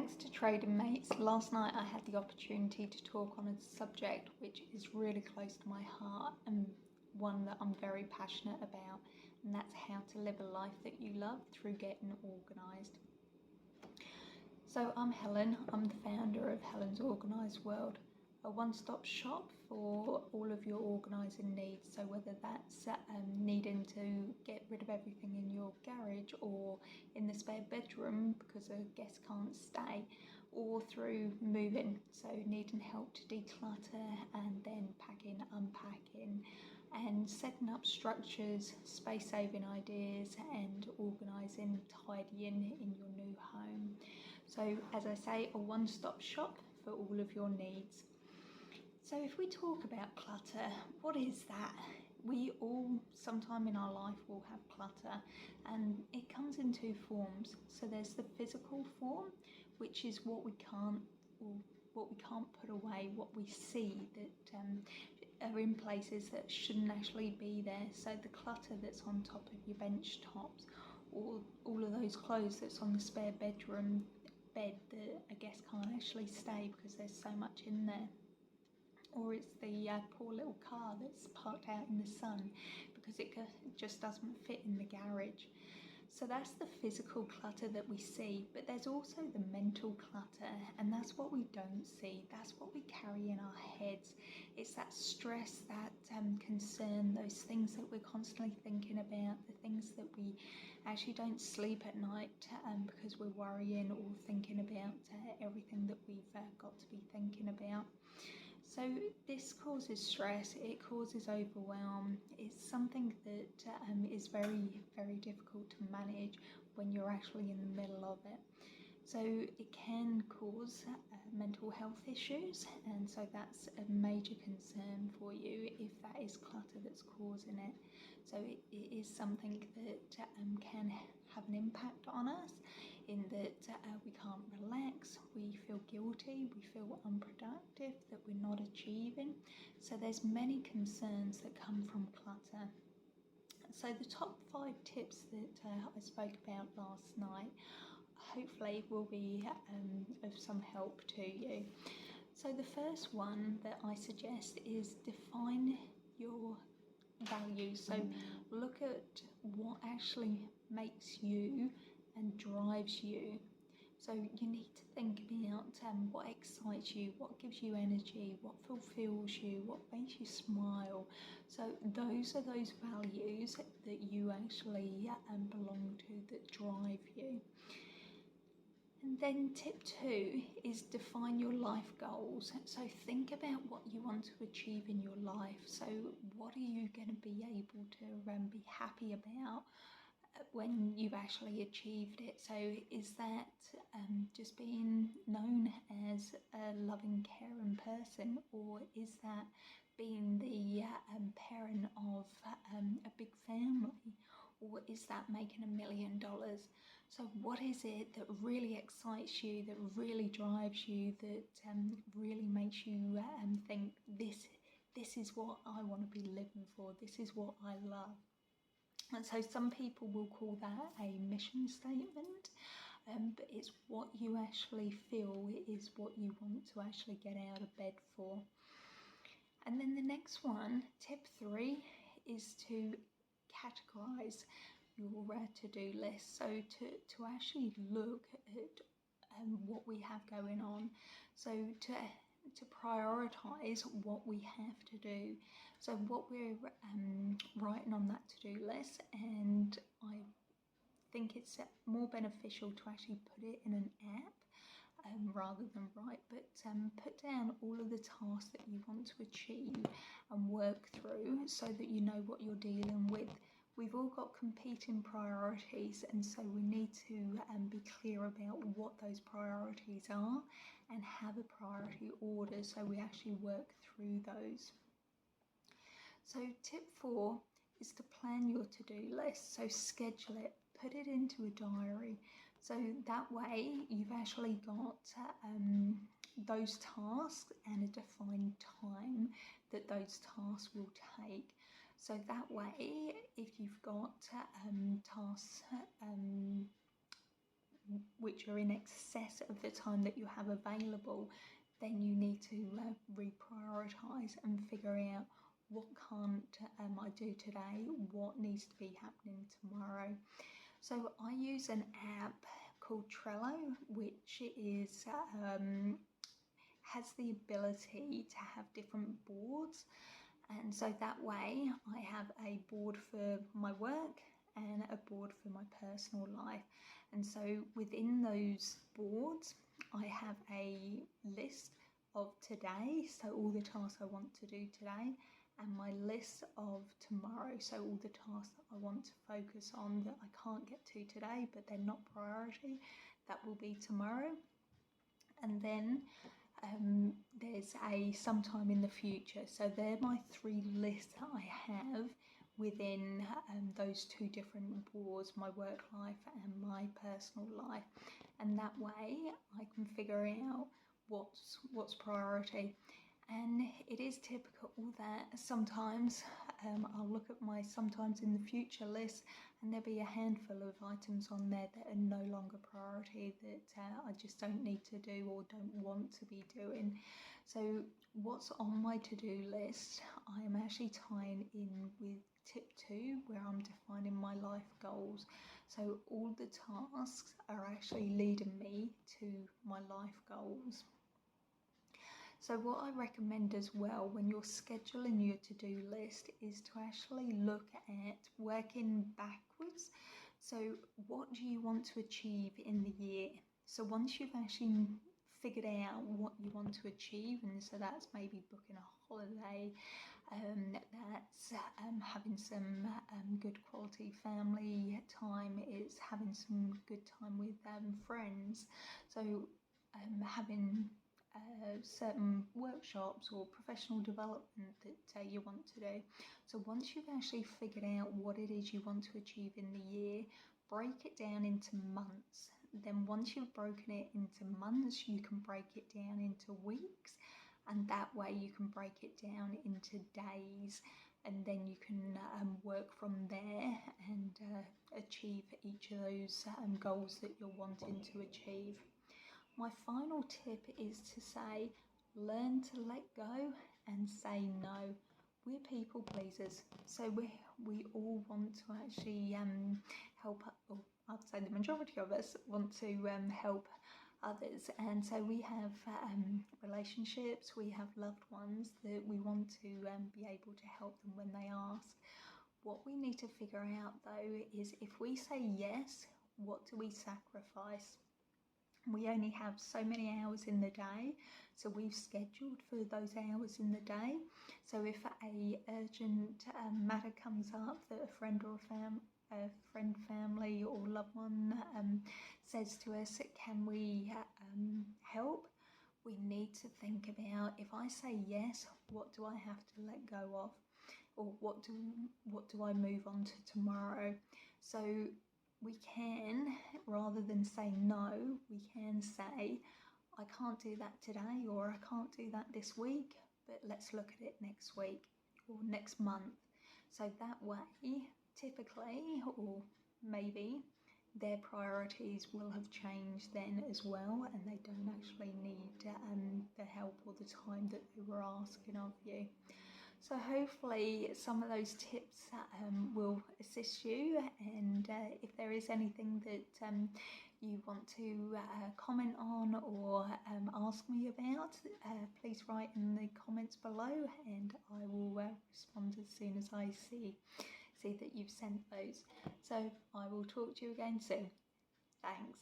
Thanks to Trading Mates, last night I had the opportunity to talk on a subject which is really close to my heart and one that I'm very passionate about, and that's how to live a life that you love through getting organised. So I'm Helen, I'm the founder of Helen's Organised World, a one-stop shop for all of your organising needs. So whether that's needing to get rid of everything in your garage or in the spare bedroom because a guest can't stay, or through moving, so needing help to declutter and then packing, unpacking and setting up structures, space saving ideas and organising, tidying in your new home. So as I say, a one-stop shop for all of your needs. So if we talk about clutter, what is that? We all, sometime in our life, will have clutter, and it comes in two forms. So there's the physical form, which is what we can't put away, what we see that are in places that shouldn't actually be there. So the clutter that's on top of your bench tops, or all of those clothes that's on the spare bedroom bed that a guest can't actually stay because there's so much in there. Or it's the poor little car that's parked out in the sun because it just doesn't fit in the garage. So that's the physical clutter that we see, but there's also the mental clutter, and that's what we don't see. That's what we carry in our heads. It's that stress, that concern, those things that we're constantly thinking about, the things that we actually don't sleep at night because we're worrying or thinking about everything that we've got to be thinking about. So this causes stress, it causes overwhelm. It's something that is very, very difficult to manage when you're actually in the middle of it. So it can cause mental health issues, and so that's a major concern for you if that is clutter that's causing it. So it is something that can have an impact on us in that we can't relax, we feel guilty, we feel unproductive, that we're not achieving. So there's many concerns that come from clutter. So the top 5 tips that I spoke about last night hopefully will be of some help to you. So the first one that I suggest is define your values. So look at what actually makes you and drives you. So you need to think about what excites you, what gives you energy, what fulfills you, what makes you smile. So those are those values that you actually belong to, that drive you. And then tip 2 is define your life goals. So think about what you want to achieve in your life. So what are you going to be able to be happy about when you've actually achieved it? So is that just being known as a loving, caring person, or is that being the parent of a big family, or is that making $1 million? So what is it that really excites you, that really drives you, that really makes you think this is what I want to be living for, this is what I love? And so some people will call that a mission statement, but it's what you actually feel is what you want to actually get out of bed for. And then the next one, tip 3, is to categorize your to-do list. So to actually look at what we have going on. So to prioritize what we have to do. So what we're writing on that to-do list, and I think it's more beneficial to actually put it in an app rather than write, but put down all of the tasks that you want to achieve and work through so that you know what you're dealing with. We've all got competing priorities, and so we need to be clear about what those priorities are and have a priority order so we actually work through those. So tip 4 is to plan your to-do list. So schedule it, put it into a diary. So that way you've actually got those tasks and a defined time that those tasks will take. So that way, if you've got tasks which are in excess of the time that you have available, then you need to reprioritise and figure out what can't I do today, what needs to be happening tomorrow. So I use an app called Trello, which is has the ability to have different boards, and so that way I have a board for my work and a board for my personal life. And so within those boards I have a list of today, so all the tasks I want to do today, and my list of tomorrow, so all the tasks that I want to focus on that I can't get to today but they're not priority, that will be tomorrow. And then there's a sometime in the future. So they're my 3 lists that I have within those 2 different boards, my work life and my personal life. And that way I can figure out what's priority. And it is typical that sometimes I'll look at my sometimes in the future list and there'll be a handful of items on there that are no longer priority, that I just don't need to do or don't want to be doing. So what's on my to-do list, I am actually tying in with tip 2, where I'm defining my life goals. So all the tasks are actually leading me to my life goals. So what I recommend as well when you're scheduling your to-do list is to actually look at working backwards. So what do you want to achieve in the year? So once you've actually figured out what you want to achieve, and so that's maybe booking a holiday, that's having some good quality family time, it's having some good time with friends, so having certain workshops or professional development that you want to do. So once you've actually figured out what it is you want to achieve in the year, break it down into months. Then once you've broken it into months, you can break it down into weeks, and that way you can break it down into days, and then you can work from there and achieve each of those goals that you're wanting to achieve. My final tip is to say, learn to let go and say no. We're people pleasers, so we all want to actually help, or I'd say the majority of us want to help others, and so we have relationships, we have loved ones that we want to be able to help them when they ask. What we need to figure out though is, if we say yes, what do we sacrifice? We only have so many hours in the day, so we've scheduled for those hours in the day. So if a urgent matter comes up that a friend or family or loved one says to us, can we help? We need to think about, if I say yes, what do I have to let go of, or what do I move on to tomorrow? So we can, rather than say no, we can say, I can't do that today, or I can't do that this week, but let's look at it next week or next month. So that way, typically, or maybe, their priorities will have changed then as well, and they don't actually need the help or the time that they were asking of you. So hopefully some of those tips will assist you, and if there is anything that you want to comment on or ask me about, please write in the comments below, and I will respond as soon as I see that you've sent those. So I will talk to you again soon. Thanks.